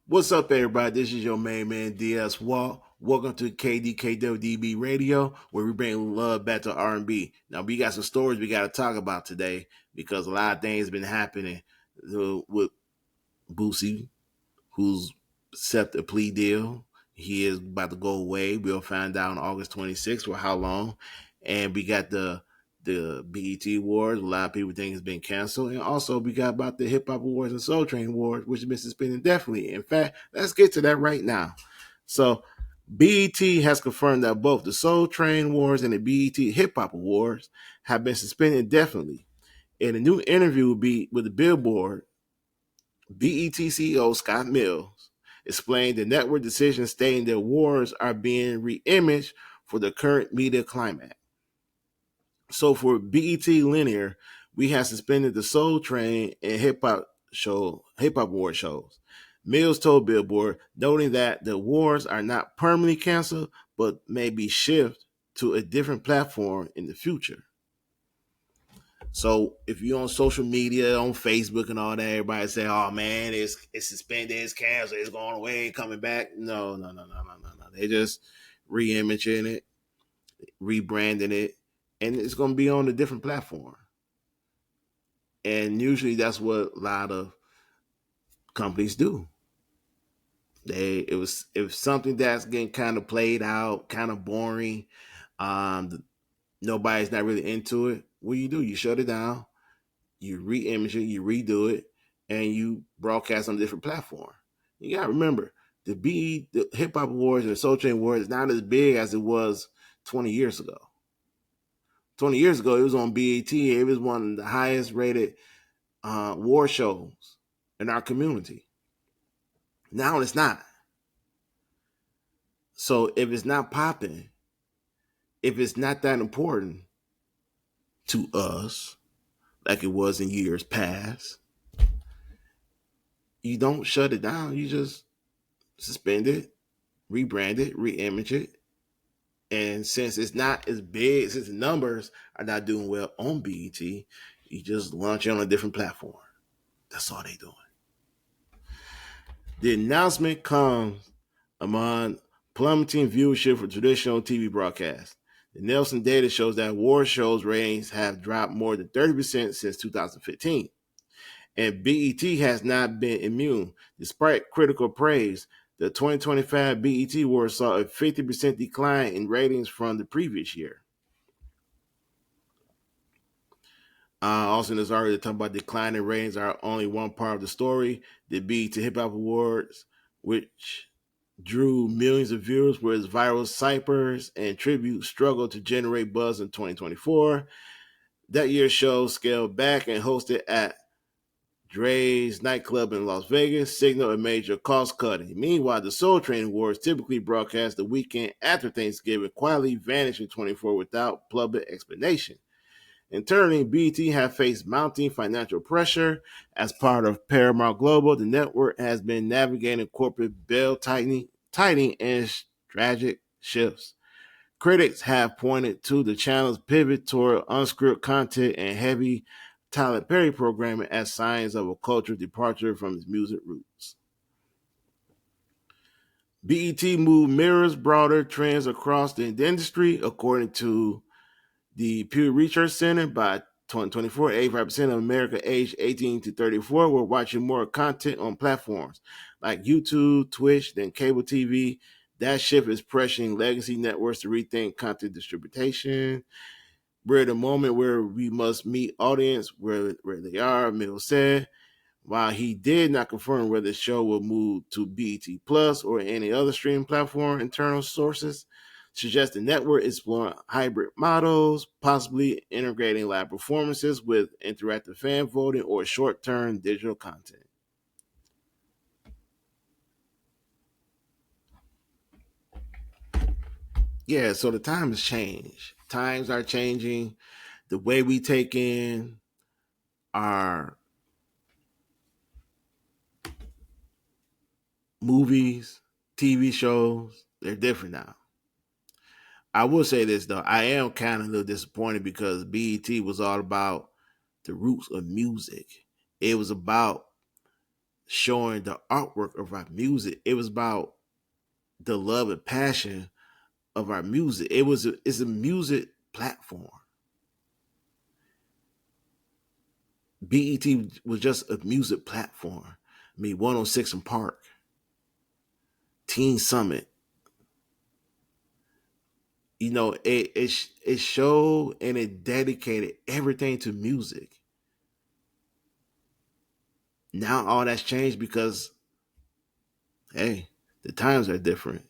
What's up, everybody? This is your main man, DS Wall. Welcome to KDKW-DB Radio, where we bring love back to R&B. Now, we got some stories we got to talk about today because a lot of things been happening with Boosie, who's accepted a plea deal. He is about to go away. We'll find out on August 26th for how long. And we got the BET Awards. A lot of people think it's been canceled. And also we got about the Hip Hop Awards and Soul Train Awards, which has been suspended indefinitely. In fact, let's get to that right now. So BET has confirmed that both the Soul Train Awards and the BET Hip Hop Awards have been suspended indefinitely. In a new interview with the Billboard, BET CEO Scott Mills explained the network decision, stating the awards are being re-imaged for the current media climate. So for BET Linear, we have suspended the Soul Train and hip hop award shows. Mills told Billboard, noting that the awards are not permanently canceled, but may be shifted to a different platform in the future. So if you're on social media, on Facebook and all that, everybody say, "Oh man, it's suspended, it's canceled, it's going away, coming back." No. They just re-imaging it, rebranding it, and it's going to be on a different platform. And usually that's what a lot of companies do. It was something that's getting kind of played out, kind of boring. Nobody's not really into it. What do? You shut it down, you re-image it, you redo it, and you broadcast on a different platform. You gotta remember the Hip Hop Awards and the Soul Train Awards is not as big as it was 20 years ago. 20 years ago, it was on BET. It was one of the highest rated war shows in our community. Now it's not. So if it's not popping, if it's not that important to us, like it was in years past, you don't shut it down. You just suspend it, rebrand it, re-image it. And since it's not as big, since the numbers are not doing well on BET, you just launch it on a different platform. That's all they doing. The announcement comes among plummeting viewership for traditional TV broadcasts. The Nielsen data shows that award shows ratings have dropped more than 30% since 2015. And BET has not been immune. Despite critical praise, the 2025 BET Awards saw a 50% decline in ratings from the previous year. Also, in this article, they talk about declining ratings are only one part of the story. The BET Hip Hop Awards, which drew millions of viewers, whereas viral cypers and tributes struggled to generate buzz in 2024. That year's show scaled back and hosted at Dre's nightclub in Las Vegas signaled a major cost cutting. Meanwhile, the Soul Train Awards, typically broadcast the weekend after Thanksgiving, quietly vanished in 24 without public explanation. Internally, BT have faced mounting financial pressure. As part of Paramount Global, the network has been navigating corporate belt tightening and strategic shifts. Critics have pointed to the channel's pivot toward unscripted content and heavy Tyler Perry programming as signs of a cultural departure from its music roots. BET move mirrors broader trends across the industry, according to the Pew Research Center. By 2024, 85% of America aged 18 to 34 were watching more content on platforms like YouTube, Twitch than cable TV. That shift is pressuring legacy networks to rethink content distribution. We're at a moment where we must meet audience where they are, Mills said. While he did not confirm whether the show will move to BET Plus or any other streaming platform, internal sources suggest the network is exploring hybrid models, possibly integrating live performances with interactive fan voting or short-term digital content. Yeah, so the time has changed. Times are changing. The way we take in our movies, TV shows, they're different now. I will say this though, I am kind of a little disappointed because BET was all about the roots of music. It was about showing the artwork of our music. It was about the love and passion of our music. It's a music platform. BET was just a music platform. I mean, 106 and Park, Teen Summit. It showed and it dedicated everything to music. Now all that's changed because, hey, the times are different.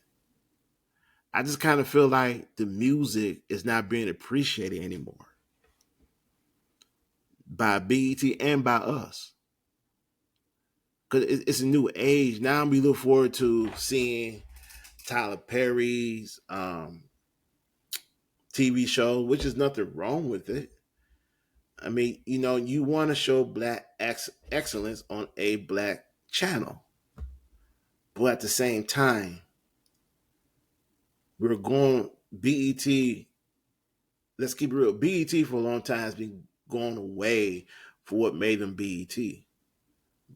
I just kind of feel like the music is not being appreciated anymore by BET and by us. Because it's a new age. Now we look forward to seeing Tyler Perry's TV show, which is nothing wrong with it. I mean, you want to show black excellence on a black channel. But at the same time, we're going BET. Let's keep it real. BET for a long time has been going away for what made them BET,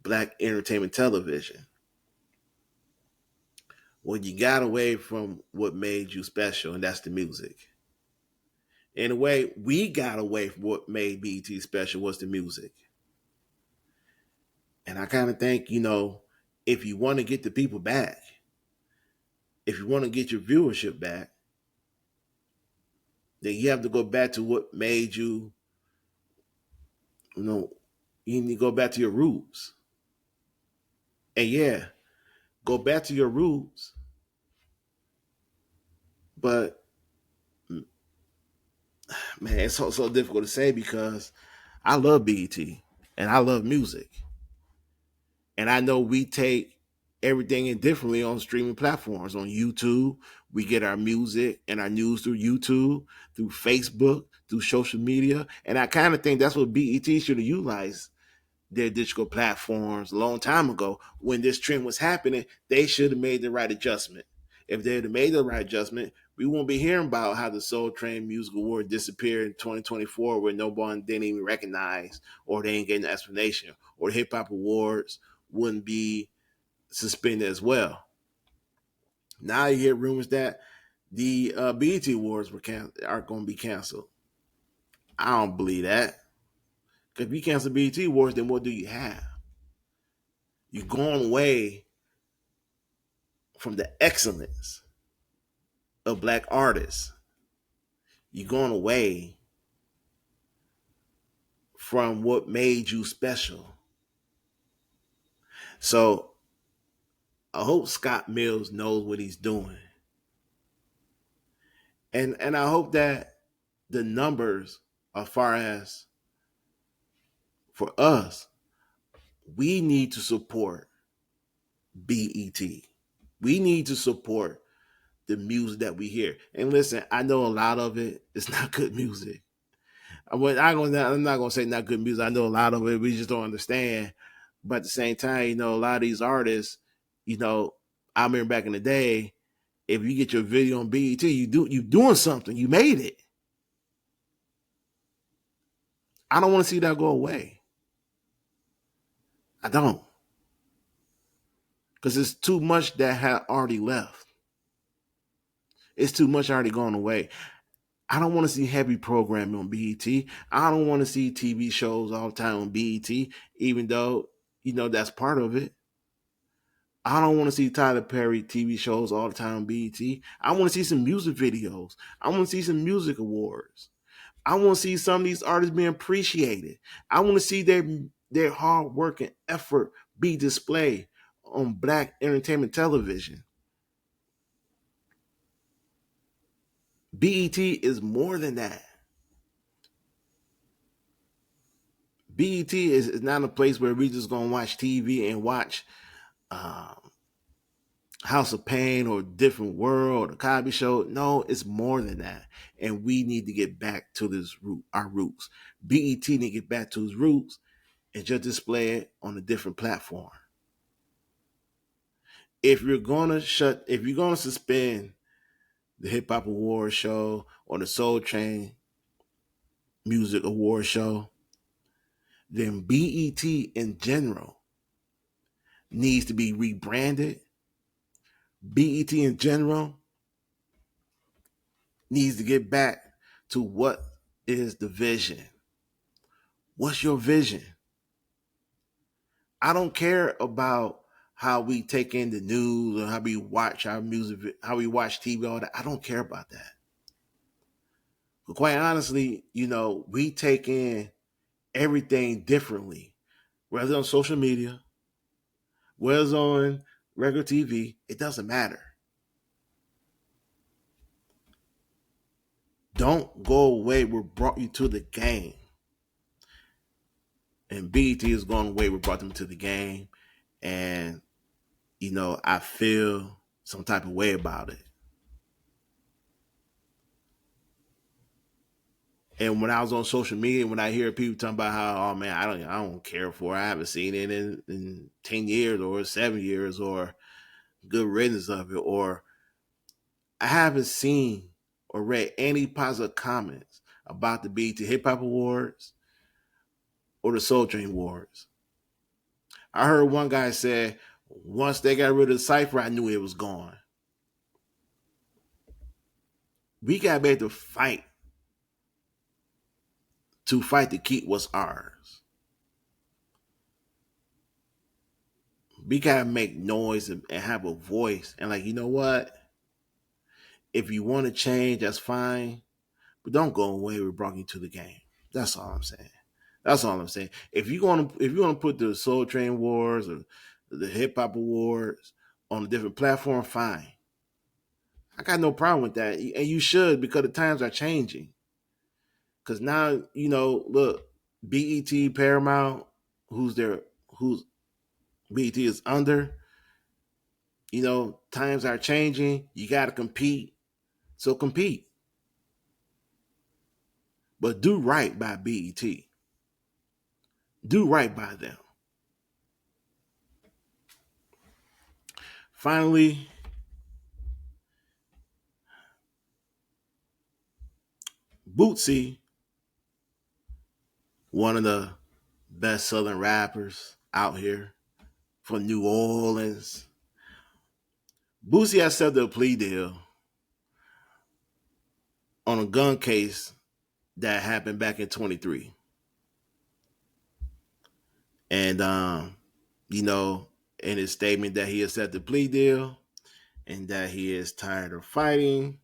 Black Entertainment Television. Well, you got away from what made you special, and that's the music. In a way, we got away from what made BET special was the music. And I kind of think, if you want to get the people back, if you want to get your viewership back, then you have to go back to what made you, you know, you need to go back to your roots. And yeah, go back to your roots. But man, it's so difficult to say because I love BET and I love music. And I know we take everything in differently on streaming platforms. On YouTube, we get our music and our news through YouTube, through Facebook, through social media. And I kind of think that's what BET should have utilized their digital platforms a long time ago. When this trend was happening, they should have made the right adjustment. If they had made the right adjustment, we won't be hearing about how the Soul Train Music Award disappeared in 2024 where no one didn't even recognize or they ain't getting an explanation, or the Hip Hop Awards wouldn't be suspended as well. Now you hear rumors that the BET Awards are going to be canceled. I don't believe that. Because if you cancel BET Awards, then what do you have? You're going away from the excellence of black artists. You're going away from what made you special. So I hope Scott Mills knows what he's doing. And I hope that the numbers, as far as for us, we need to support BET. We need to support the music that we hear. And listen, I know a lot of it is not good music. I'm not gonna say not good music. I know a lot of it we just don't understand. But at the same time, a lot of these artists, I remember back in the day, if you get your video on BET, you doing something. You made it. I don't want to see that go away. I don't. Because it's too much that had already left. It's too much already gone away. I don't want to see heavy programming on BET. I don't want to see TV shows all the time on BET, even though, that's part of it. I don't want to see Tyler Perry TV shows all the time on BET. I want to see some music videos. I want to see some music awards. I want to see some of these artists being appreciated. I want to see their hard work and effort be displayed on Black Entertainment Television. BET is more than that. BET is not a place where we just gonna watch TV and watch House of Pain or Different World or Cosby Show. No, it's more than that, and we need to get back to our roots. BET need to get back to its roots and just display it on a different platform. If you're gonna suspend the Hip Hop Award Show or the Soul Train Music Award Show, then BET in general needs to be rebranded. BET in general needs to get back to what is the vision. What's your vision? I don't care about how we take in the news or how we watch our music, how we watch TV, all that. I don't care about that. But quite honestly, we take in everything differently, whether on social media, whether it's on regular TV, it doesn't matter. Don't go away. We brought you to the game. And BET is going away. We brought them to the game. And, I feel some type of way about it. And when I was on social media, when I hear people talking about how, oh man, I don't care for it. I haven't seen it in 10 years or 7 years or good riddance of it, or I haven't seen or read any positive comments about the BET Hip Hop Awards or the Soul Train Awards. I heard one guy say, once they got rid of the cipher, I knew it was gone. We got to be able to fight to keep what's ours. We got to make noise and have a voice. And you know what? If you want to change, that's fine. But don't go away with brought you to the game. That's all I'm saying. That's all I'm saying. If you want to put the Soul Train Wars or the Hip Hop Awards on a different platform, fine. I got no problem with that, and you should, because the times are changing. Because now, look, BET, Paramount, who's BET is under. Times are changing. You got to compete, so compete, but do right by BET. Do right by them. Finally, Boosie, one of the best Southern rappers out here from New Orleans. Boosie accepted a plea deal on a gun case that happened back in 23. And, in his statement that he accepted the plea deal and that he is tired of fighting.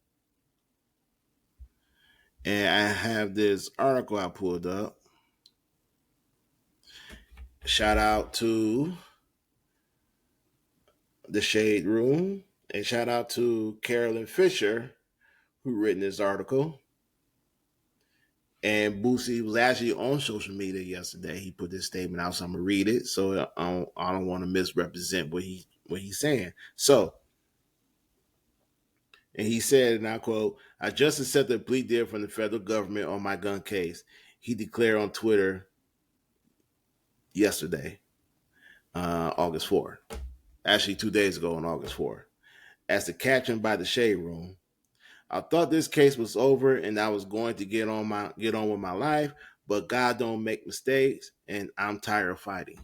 And I have this article I pulled up. Shout out to the Shade Room, and shout out to Carolyn Fisher, who written this article. And Boosie was actually on social media yesterday. He put this statement out, so I'm gonna read it. So I don't want to misrepresent what he's saying. So, and he said, and I quote, "I just accepted a plea deal from the federal government on my gun case." He declared on Twitter yesterday, August 4th. Actually, 2 days ago on August 4th. As the caption by the Shade Room, I thought this case was over and I was going to get on with my life, but God don't make mistakes, and I'm tired of fighting.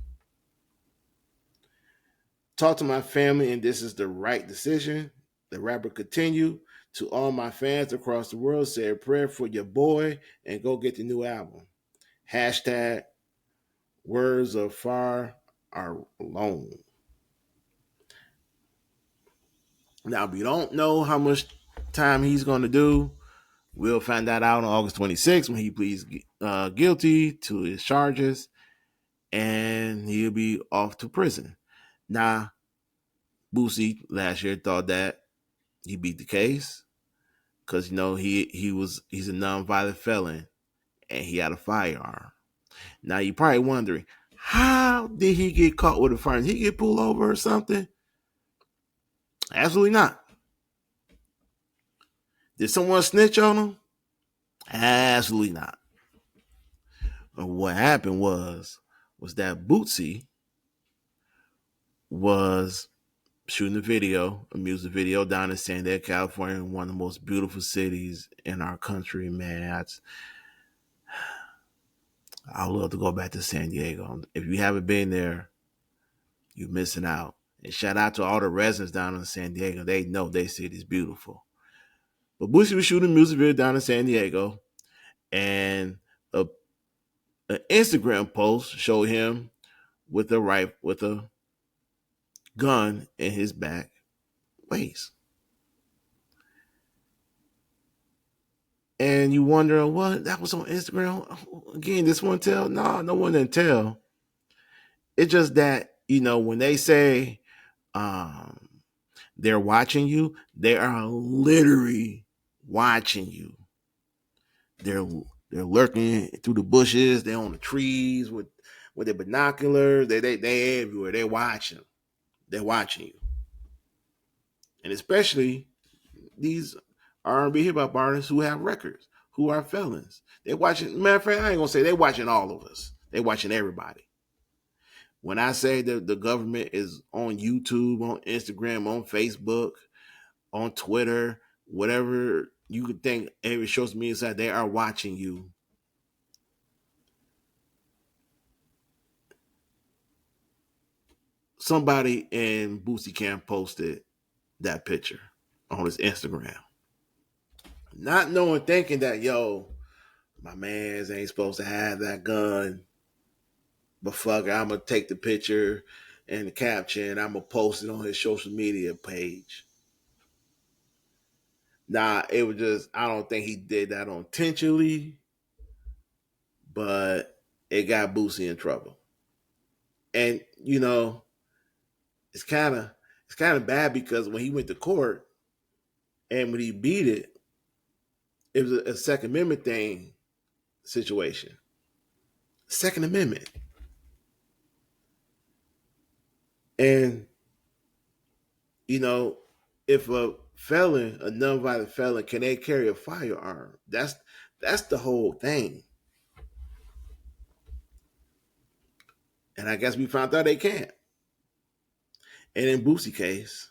Talk to my family, and this is the right decision. The rapper continued. To all my fans across the world, say a prayer for your boy and go get the new album. Hashtag words of far are alone. Now, we don't know how much time he's going to do. We'll find that out on August 26th when he pleads guilty to his charges, and he'll be off to prison. Now, Boosie last year thought that he beat the case because he's a nonviolent felon and he had a firearm. Now you're probably wondering, how did he get caught with a firearm? Did he get pulled over or something? Absolutely not. Did someone snitch on him? Absolutely not. And what happened was that Boosie was shooting a music video down in San Diego, California, one of the most beautiful cities in our country, man. I'd love to go back to San Diego. If you haven't been there, you're missing out. And shout out to all the residents down in San Diego. They know their city's beautiful. But Boosie was shooting a music video down in San Diego, and a, an Instagram post showed him with a gun in his back waist. And you wonder what that was on Instagram again. This one tell? No one didn't tell. It's just that when they say um, they're watching you, they are literally watching you. They're they're lurking through the bushes. They're on the trees with their binoculars. They everywhere. They're watching. They're watching you, and especially these R&B hip hop artists who have records, who are felons. They watching. Matter of fact, I ain't gonna say they watching all of us. They watching everybody. When I say that the government is on YouTube, on Instagram, on Facebook, on Twitter, whatever you could think every social media site, they are watching you. Somebody in Boosie Camp posted that picture on his Instagram. Not knowing, thinking that, my mans ain't supposed to have that gun. But fuck it, I'm going to take the picture and the caption. I'm going to post it on his social media page. Nah, it was just, I don't think he did that intentionally, but it got Boosie in trouble. And, it's kind of bad because when he went to court and when he beat it was a Second Amendment situation. Second Amendment. And, if a felon, a nonviolent felon, can they carry a firearm? That's the whole thing. And I guess we found out they can't. And in Boosie case,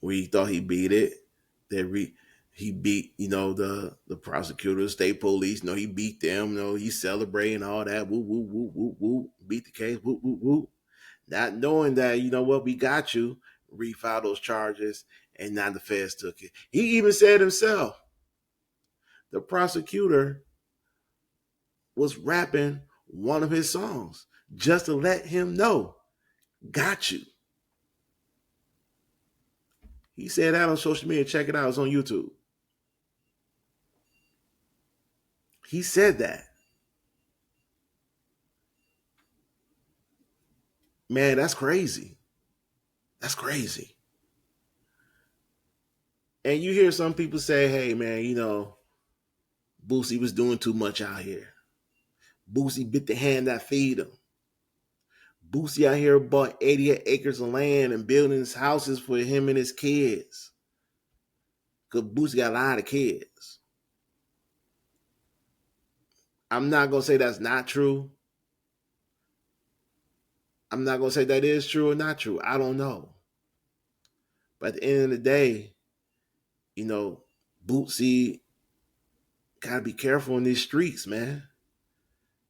we thought he beat it, he beat, the prosecutors, state police, he beat them, he's celebrating all that, woo, woo, woo, woo, woo, beat the case, woo, woo, woo. Not knowing that, we got you, refile those charges, and now the feds took it. He even said himself, the prosecutor was rapping one of his songs just to let him know, got you. He said that on social media. Check it out. It's on YouTube. He said that. Man, that's crazy. That's crazy. And you hear some people say, hey, man, Boosie was doing too much out here. Boosie bit the hand that feed him. Boosie out here bought 88 acres of land and building his houses for him and his kids. Because Boosie got a lot of kids. I'm not going to say that's not true. I'm not going to say that is true or not true. I don't know. But at the end of the day, Boosie gotta be careful in these streets, man.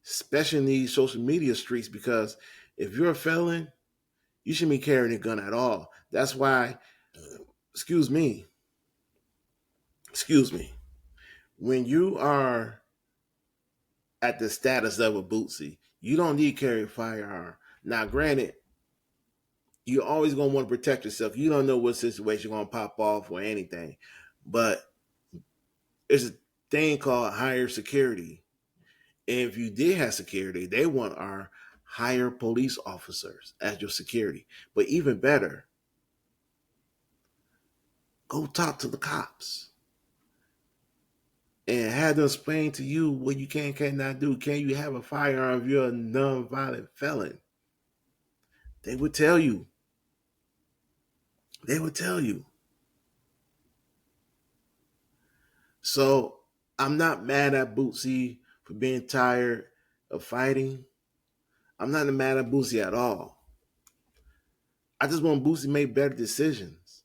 Especially in these social media streets, because if you're a felon, you shouldn't be carrying a gun at all. That's why, excuse me, when you are at the status of a Boosie, you don't need to carry a firearm. Now, granted, you're always gonna want to protect yourself. You don't know what situation gonna pop off or anything, but there's a thing called higher security. And if you did have security, they want our hire police officers as your security. But even better, go talk to the cops and have them explain to you what you cannot do. Can you have a firearm if you're a non-violent felon? They would tell you. They would tell you. So I'm not mad at Boosie for being tired of fighting. I'm not mad at Boosie at all. I just want Boosie to make better decisions.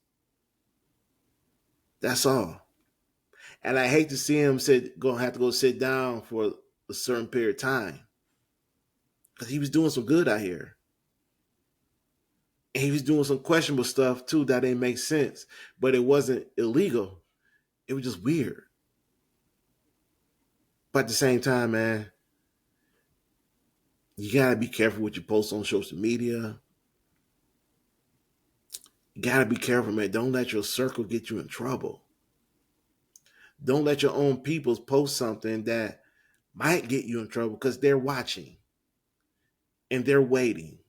That's all. And I hate to see him gonna have to go sit down for a certain period of time. Because he was doing some good out here. And he was doing some questionable stuff too that didn't make sense, but it wasn't illegal. It was just weird. But at the same time, man, you gotta be careful what you post on social media. You gotta be careful, man. Don't let your circle get you in trouble. Don't let your own peoples post something that might get you in trouble because they're watching and they're waiting.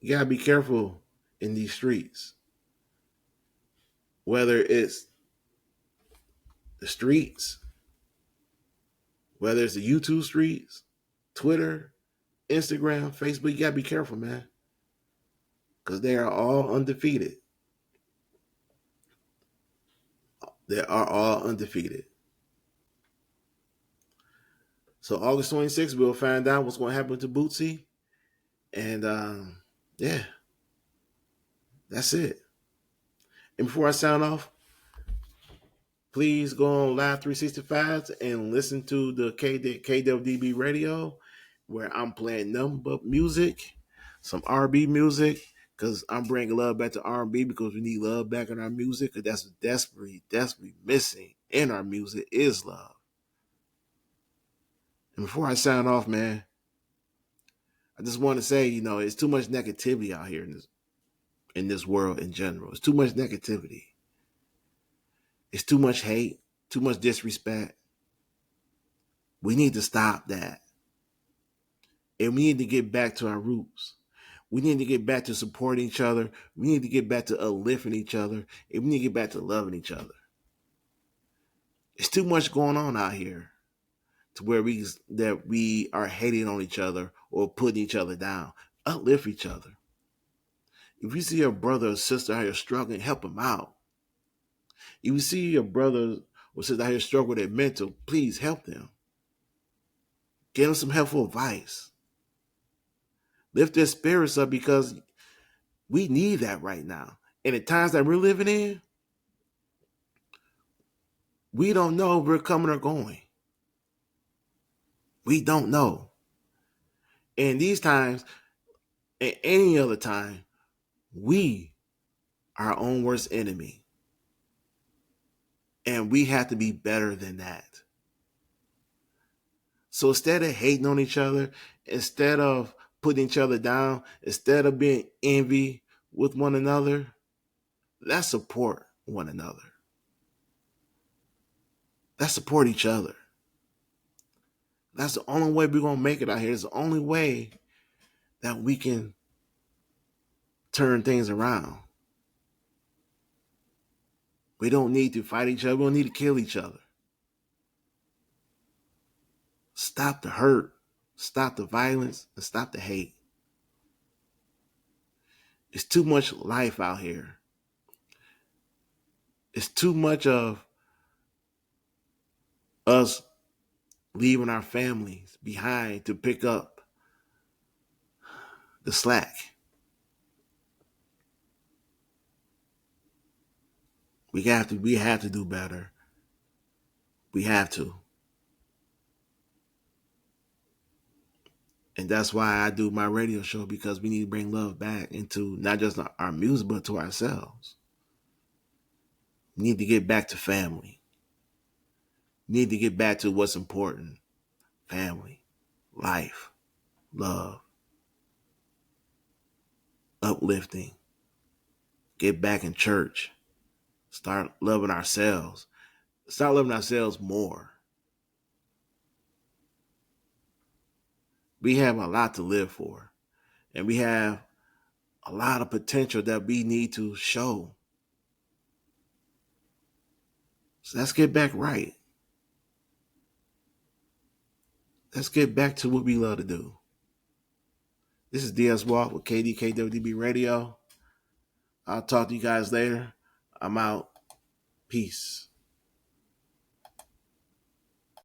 You gotta be careful in these streets. Whether it's the streets, whether it's the YouTube streets, Twitter, Instagram, Facebook, you gotta be careful, man. Because they are all undefeated. They are all undefeated. So August 26th, we'll find out what's going to happen to Boosie. And yeah, that's it. And before I sign off, please go on Live 365 and listen to the KDKW-DB radio, where I'm playing nothing but music, some R&B music, because I'm bringing love back to R&B because we need love back in our music, because that's desperately missing in our music is love. And before I sign off, man, I just want to say, it's too much negativity out here in this world in general. It's too much negativity. It's too much hate, too much disrespect. We need to stop that. And we need to get back to our roots. We need to get back to supporting each other. We need to get back to uplifting each other. And we need to get back to loving each other. It's too much going on out here to where we are hating on each other or putting each other down. Uplift each other. If you see your brother or sister out here struggling, help them out. If you see your brother or sister out here struggling with their mental, please help them. Give them some helpful advice. Lift their spirits up, because we need that right now. And the times that we're living in, we don't know if we're coming or going. We don't know. And these times, and any other time, we are our own worst enemy. And we have to be better than that. So instead of hating on each other, instead of putting each other down, instead of being envy with one another, let's support one another. Let's support each other. That's the only way we're going to make it out here. It's the only way that we can turn things around. We don't need to fight each other. We don't need to kill each other. Stop the hurt, stop the violence, and stop the hate. It's too much life out here. It's too much of us leaving our families behind to pick up the slack. We have to do better. We have to. And that's why I do my radio show, because we need to bring love back into not just our music, but to ourselves. We need to get back to family. We need to get back to what's important. Family, life, love, uplifting. Get back in church. Start loving ourselves. Start loving ourselves more. We have a lot to live for. And we have a lot of potential that we need to show. So let's get back right. Let's get back to what we love to do. This is DS Walk with KDKW-DB Radio. I'll talk to you guys later. I'm out. Peace.